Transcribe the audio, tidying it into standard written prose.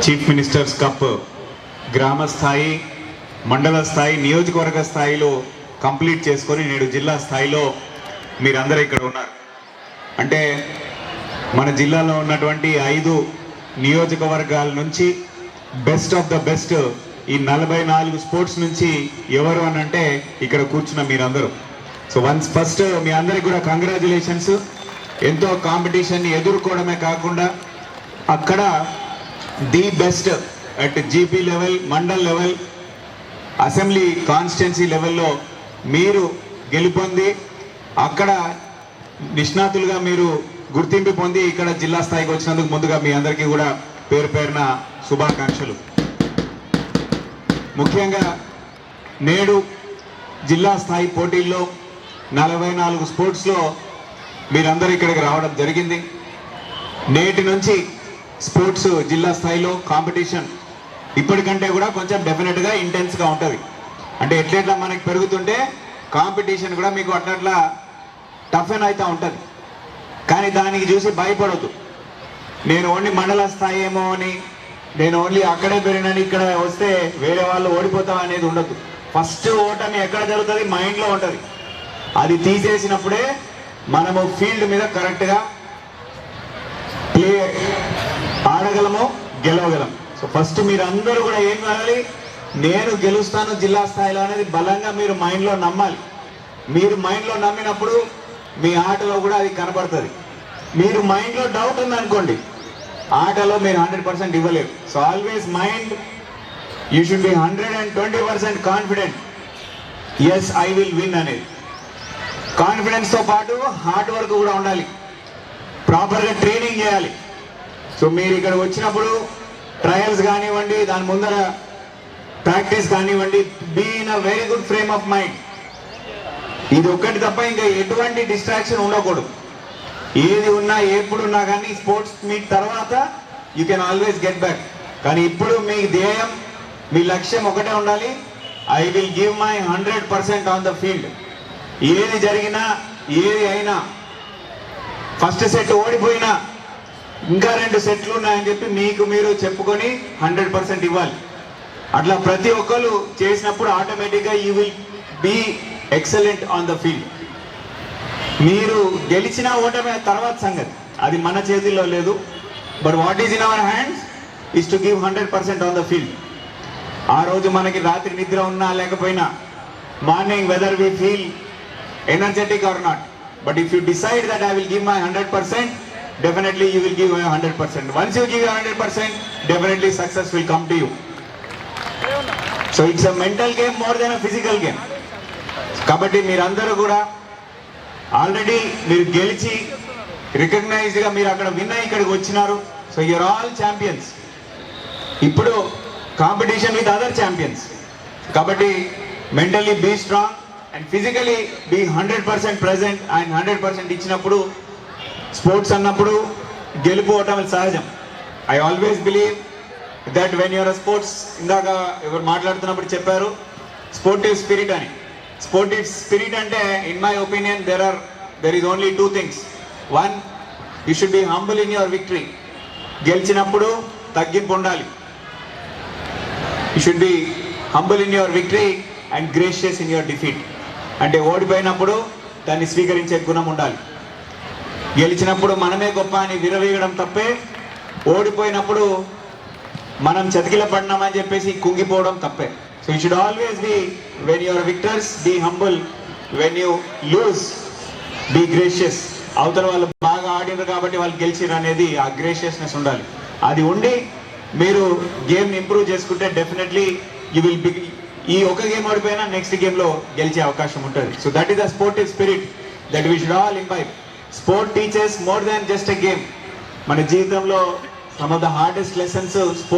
Chief ministers cup గ్రామ స్థాయి, మండల స్థాయి, నియోజకవర్గ స్థాయిలో కంప్లీట్ చేసుకొని నేడు జిల్లా స్థాయిలో మీరందరూ ఇక్కడ ఉన్నారు. అంటే మన జిల్లాలో ఉన్నటువంటి 5 నియోజకవర్గాల నుంచి బెస్ట్ ఆఫ్ ద బెస్ట్ ఈ 44 స్పోర్ట్స్ నుంచి ఎవరు అని అంటే ఇక్కడ కూర్చున్న మీరందరూ. సో ఫస్ట్ మీ అందరికి కూడా కంగ్రాచులేషన్స్. ఎంతో కాంపిటీషన్ని ఎదుర్కోవడమే కాకుండా అక్కడ the best at GP level, mandal level, assembly constituency లెవెల్లో మీరు గెలుపొంది అక్కడ నిష్ణాతులుగా మీరు గుర్తింపు పొంది ఇక్కడ జిల్లా స్థాయికి వచ్చినందుకు ముందుగా మీ అందరికీ కూడా పేరు పేరున శుభాకాంక్షలు. ముఖ్యంగా నేడు జిల్లా స్థాయి పోటీల్లో 44 స్పోర్ట్స్లో మీరందరూ ఇక్కడికి రావడం జరిగింది. నేటి నుంచి స్పోర్ట్స్ జిల్లా స్థాయిలో కాంపిటీషన్ ఇప్పటికంటే కూడా కొంచెం డెఫినెట్గా ఇంటెన్స్గా ఉంటుంది. అంటే ఎట్లెట్లా మనకి పెరుగుతుంటే కాంపిటీషన్ కూడా మీకు అట్లా టఫ్ అండ్ అవుతూ ఉంటుంది. కానీ దానికి చూసి భయపడద్దు. నేను ఓన్లీ మండల స్థాయి ఏమో అని, నేను ఓన్లీ అక్కడే పెరిగినని ఇక్కడ వస్తే వేరే వాళ్ళు ఓడిపోతాం అనేది ఉండదు. ఫస్ట్ ఓటమి ఎక్కడ జరుగుతుంది? మైండ్లో ఉంటుంది. అది తీసేసినప్పుడే మనము ఫీల్డ్ మీద కరెక్ట్గా ప్లే ఆడగలము, గెలవగలం. సో ఫస్ట్ మీరు అందరూ కూడా ఏం కావాలి? నేను గెలుస్తాను జిల్లా స్థాయిలో అనేది బలంగా మీరు మైండ్లో నమ్మాలి. మీరు మైండ్లో నమ్మినప్పుడు మీ ఆటలో కూడా అది కనబడుతుంది. మీరు మైండ్లో డౌట్ ఉందనుకోండి, ఆటలో మీరు 100% ఇవ్వలేరు. So always mind you should be 120% confident. Yes I will win అనేది కాన్ఫిడెన్స్తో పాటు హార్డ్ వర్క్ కూడా ఉండాలి. ప్రాపర్గా ట్రైనింగ్ చేయాలి. సో మీరు ఇక్కడ వచ్చినప్పుడు ట్రయల్స్ కానివ్వండి, దాని ముందర ప్రాక్టీస్ కానివ్వండి, be in a very good frame of mind. ఇది ఒక్కటి తప్ప ఇంకా ఎటువంటి డిస్ట్రాక్షన్ ఉండకూడదు. ఏది ఉన్నా ఎప్పుడున్నా కానీ స్పోర్ట్స్ మీట్ తర్వాత you can always get back. కానీ ఇప్పుడు మీ ధ్యేయం, మీ లక్ష్యం ఒకటే ఉండాలి. I will give my 100% on the field. ఏది జరిగినా, ఏది అయినా, ఫస్ట్ సెట్ ఓడిపోయినా ఇంకా 2 సెట్లు ఉన్నాయని చెప్పి మీకు మీరు చెప్పుకొని 100% ఇవ్వాలి. అట్లా ప్రతి ఒక్కరు చేసినప్పుడు ఆటోమేటిక్గా you will be excellent on the field. మీరు గెలిచినా ఓటమే తర్వాత సంగతి, అది మన చేతిలో లేదు. But what is in our hands is to give 100% on the field. ఆ రోజు మనకి రాత్రి నిద్ర ఉన్నా లేకపోయినా, morning whether we feel energetic or not, but if you decide that I will give my 100%, definitely you will give 100%. Once you give 100%, definitely success will come to you. So it's a mental game more than a physical game. కాబట్టి మీరందరూ కూడా already మీరు గెలిచి రికగ్నైజ్డ్గా మీరు అక్కడ win అయ్యి ఇక్కడికి వచ్చినారు. So you're all champions. ఇప్పుడు కాంపిటీషన్ విత్ అదర్ ఛాంపియన్స్. కాబట్టి mentally be strong and physically be 100% present and 100% ఇచ్చినప్పుడు స్పోర్ట్స్ అన్నప్పుడు గెలుపోవటం సహజం. I always believe that when you're sports, ఇందాక ఎవరు మాట్లాడుతున్నప్పుడు చెప్పారు స్పోర్టివ్ స్పిరిట్ అని. స్పోర్టివ్ స్పిరిట్ అంటే in my opinion there is only 2 things. 1, you should be humble in your victory. గెలిచినప్పుడు తగ్గింపు ఉండాలి. You should be humble in your victory and gracious in your defeat. అంటే ఓడిపోయినప్పుడు దాన్ని స్వీకరించే గుణం ఉండాలి. గెలిచినప్పుడు మనమే గొప్ప అని విరవీయడం తప్పే, ఓడిపోయినప్పుడు మనం చతికిల పడినామని చెప్పేసి కుంగిపోవడం తప్పే. So you should always be, when your victors be humble, when you lose be gracious. అవతల వాళ్ళు బాగా ఆడినారు కాబట్టి వాళ్ళు గెలిచిరు అనేది ఆ గ్రేషియస్నెస్ ఉండాలి. అది ఉండి మీరు గేమ్ని ఇంప్రూవ్ చేసుకుంటే డెఫినెట్లీ యూ విల్ బి, ఈ ఒక గేమ్ ఓడిపోయినా నెక్స్ట్ గేమ్లో గెలిచే అవకాశం ఉంటుంది. So that is the sportive spirit that we should all imbibe. Sport teachers more than just a game. మన జీవితంలో some of the hardest lessons sport